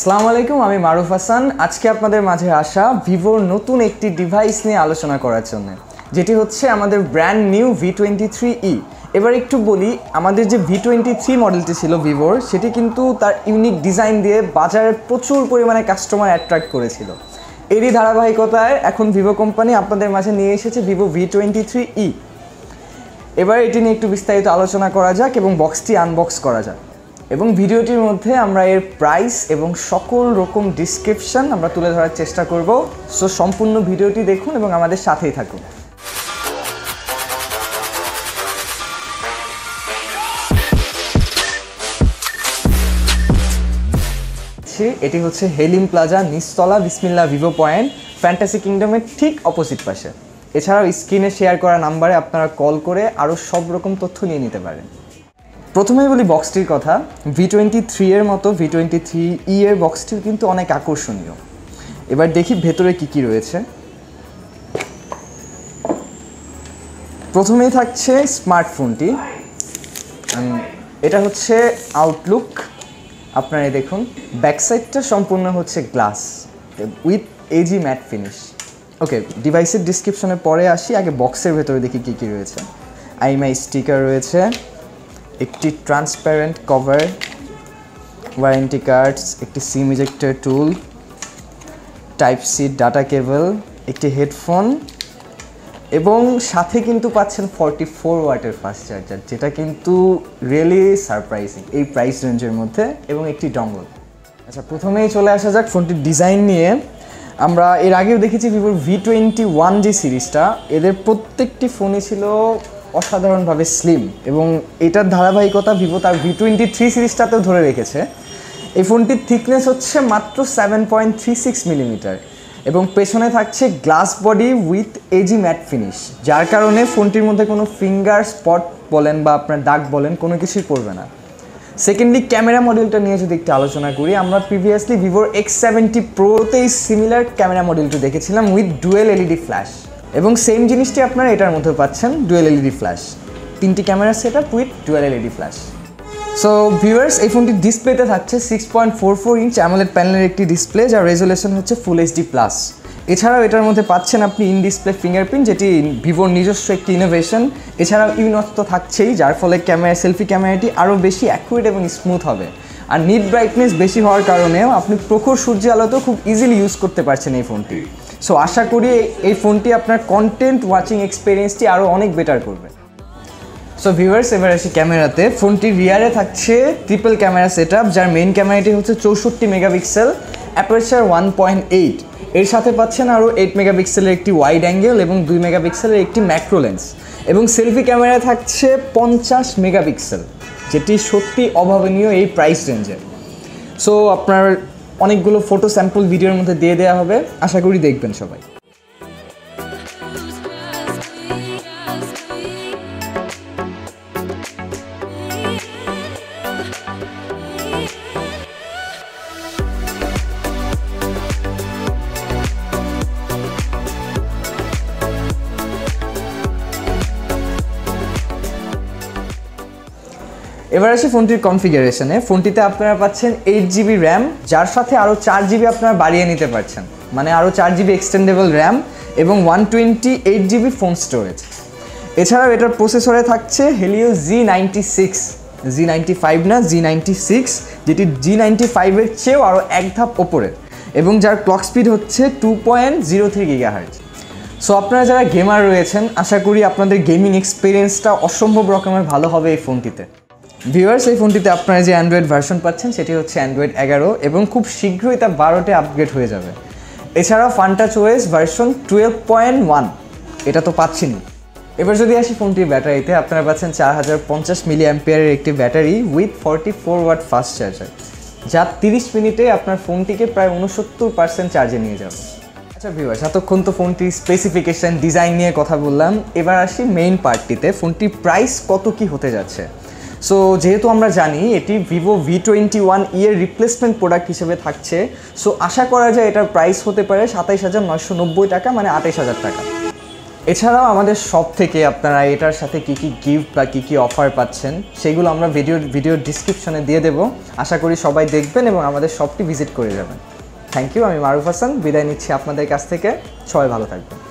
আসসালামু আলাইকুম, আমি মারুফ হাসান। আজকে আপনাদের মাঝে আসা ভিভোর নতুন একটি ডিভাইস নিয়ে আলোচনা করার জন্য, যেটি হচ্ছে আমাদের ব্র্যান্ড নিউ v23e। এবার একটু বলি, আমাদের যে v23 মডেলটি ছিল ভিভোর, সেটি কিন্তু তার ইউনিক ডিজাইন দিয়ে বাজারে প্রচুর পরিমাণে কাস্টমার অ্যাট্রাক্ট করেছিল। এরই ধারাবাহিকতায় এখন ভিভো কোম্পানি আপনাদের মাঝে নিয়ে এসেছে ভিভো v23e। এবার এটি নিয়ে একটু বিস্তারিত আলোচনা করা যাক এবং বক্সটি আনবক্স করা যাক, এবং ভিডিওটির মধ্যে আমরা এর প্রাইস এবং সকল রকম ডিসক্রিপশন আমরা তুলে ধরার চেষ্টা করব। সো সম্পূর্ণ ভিডিওটি দেখুন এবং আমাদের সাথেই থাকুন। এটি হচ্ছে হেলিম প্লাজা নিচতলা বিসমিল্লাহ ভিভো পয়েন্ট, ফ্যান্টাসি কিংডমের ঠিক অপোজিট পাশে। এছাড়াও স্ক্রিনে শেয়ার করা নাম্বারে আপনারা কল করে আরও সব রকম তথ্য নিয়ে নিতে পারেন। প্রথমেই বলি বক্সটির কথা। v23 এর মতো v23e এর বক্সটিও কিন্তু অনেক আকর্ষণীয়। এবার দেখি ভেতরে কি কি রয়েছে। প্রথমেই থাকছে স্মার্টফোনটি। এটা হচ্ছে আউটলুক। আপনারা দেখুন, ব্যাকসাইডটা সম্পূর্ণ হচ্ছে glass with AG matte finish. Okay, ডিভাইসের ডিসক্রিপশনে পরে আসি, আগে বক্সের ভেতরে দেখি কী কী রয়েছে। আইএমআই স্টিকার রয়েছে, একটি ট্রান্সপারেন্ট কভার, ওয়ারেন্টি কার্ডস, একটি সিম ইজেক্টর টুল, টাইপ সি ডাটা কেবল, একটি হেডফোন, এবং সাথে কিন্তু পাচ্ছেন 44 ওয়াটের ফাস্ট চার্জার, যেটা কিন্তু রিয়েলি সারপ্রাইজিং এই প্রাইস রেঞ্জের মধ্যে, এবং একটি ডঙ্গল। আচ্ছা, প্রথমেই চলে আসা যাক ফোনটির ডিজাইন নিয়ে। আমরা এর আগেও দেখেছি ভিভোর v21 যে সিরিজটা, এদের প্রত্যেকটি ফোনই ছিল অসাধারণভাবে স্লিম, এবং এটার ধারাবাহিকতা ভিভো তার v23 সিরিজটাতেও ধরে রেখেছে। এই ফোনটির থিকনেস হচ্ছে মাত্র 7.36 মিলিমিটার, এবং পেছনে থাকছে glass body with AG matte finish, যার কারণে ফোনটির মধ্যে কোনো ফিঙ্গার স্পট বলেন বা আপনার দাগ বলেন কোনো কিছুই পড়বে না। সেকেন্ডলি, ক্যামেরা মডিউলটা নিয়ে যদি একটু আলোচনা করি, আমরা প্রিভিয়াসলি ভিভোর X70 প্রোতেই সিমিলার ক্যামেরা মডিউলটি দেখেছিলাম উইথ ডুয়েল এলইডি ফ্ল্যাশ, এবং সেম জিনিসটি আপনারা এটার মধ্যে পাচ্ছেন, ডুয়েল এলইডি ফ্ল্যাশ। 3টি camera set up with dual LED flash. So viewers, এই ফোনটির ডিসপ্লেতে থাকছে 6.44 ইঞ্চ অ্যামোলেড প্যানেলের একটি ডিসপ্লে, যার রেজোলিউশন হচ্ছে ফুল এইচডি প্লাস। এছাড়াও এটার মধ্যে পাচ্ছেন আপনি ইন ডিসপ্লে ফিঙ্গারপ্রিন্ট, যেটি ভিভোর নিজস্ব একটি ইনোভেশন। এছাড়াও ইউনস তো থাকছেই, যার ফলে সেলফি ক্যামেরাটি আরও বেশি অ্যাকুরেট এবং স্মুথ হবে। আর নিট ব্রাইটনেস বেশি হওয়ার কারণেও আপনি প্রখর সূর্য আলোতেও খুব ইজিলি ইউজ করতে পারছেন এই ফোনটি। সো আশা করি এই ফোনটি আপনার কন্টেন্ট ওয়াচিং এক্সপিরিয়েন্সটি আরও অনেক বেটার করবে। সো ভিউয়ার্স, এবার আসি ক্যামেরাতে। ফোনটির রিয়ারে থাকছে ট্রিপল ক্যামেরা সেট আপ, যার মেইন ক্যামেরাটি হচ্ছে 64 মেগাপিক্সেল, অ্যাপারচার 1.8। এর সাথে পাচ্ছেন আরও 8 মেগাপিক্সেলের একটি ওয়াইড অ্যাঙ্গেল এবং 2 মেগাপিক্সেলের একটি ম্যাক্রো লেন্স, এবং সেলফি ক্যামেরা থাকছে 50 মেগাপিক্সেল, যেটি সত্যি অভাবনীয় এই প্রাইস রেঞ্জে। সো আপনার অনেকগুলো ফটো স্যাম্পল ভিডিওর মধ্যে দিয়ে দেওয়া হবে, আশা করি দেখবেন সবাই। এবার আসি ফোনটির কনফিগারেশনে। ফোনটিতে আপনারা পাচ্ছেন 8GB র্যাম, যার সাথে আরও 4GB আপনারা বাড়িয়ে নিতে পারছেন, মানে আরও 4GB এক্সটেন্ডেবল র্যাম, এবং 128GB ফোন স্টোরেজ। এছাড়াও এটার প্রসেসরে থাকছে হেলিও G95 না G96, যেটি G95 এর চেয়েও আরও এক ধাপ ওপরে, এবং যার ক্লক স্পিড হচ্ছে 2.03 GHz। সো আপনারা যারা গেমার রয়েছেন, আশা করি আপনাদের গেমিং এক্সপিরিয়েন্সটা অসম্ভব রকমের ভালো হবে এই ফোনটিতে। ভিউয়ার্স, এই ফোনটিতে আপনারা যে অ্যান্ড্রয়েড ভার্সন পাচ্ছেন সেটি হচ্ছে অ্যান্ড্রয়েড 11, এবং খুব শীঘ্রই তা 12তে আপগ্রেড হয়ে যাবে। এছাড়াও ফানটাচ ওএস ভার্সন 12.1 এটা তো পাচ্ছেনই। এবার যদি আসি ফোনটির ব্যাটারিতে, আপনারা পাচ্ছেন 4050 মিলিঅ্যাম্পিয়ারের একটি battery with 44 watt fast charger, যা 30 মিনিটে আপনার ফোনটিকে প্রায় 69% চার্জে নিয়ে যাবে। আচ্ছা ভিউয়ার্স, এতক্ষণ তো ফোনটির স্পেসিফিকেশন ডিজাইন নিয়ে কথা বললাম, এবার আসি মেইন পার্টটিতে, ফোনটির প্রাইস কত কি হতে যাচ্ছে। সো যেহেতু আমরা জানি এটি ভিভো v21e এর রিপ্লেসমেন্ট প্রোডাক্ট হিসেবে থাকছে, সো আশা করা যায় এটার প্রাইস হতে পারে 27,990 টাকা, মানে 28,000 টাকা। এছাড়াও আমাদের শপ থেকে আপনারা এটার সাথে কি কি গিফট বা কি কি অফার পাচ্ছেন সেগুলো আমরা ভিডিওর ডিসক্রিপশনে দিয়ে দেব। আশা করি সবাই দেখবেন এবং আমাদের শপটি ভিজিট করে যাবেন। Thank you. আমি মারুফ হাসান বিদায় নিচ্ছি আপনাদের কাছ থেকে। সবাই ভালো থাকবেন।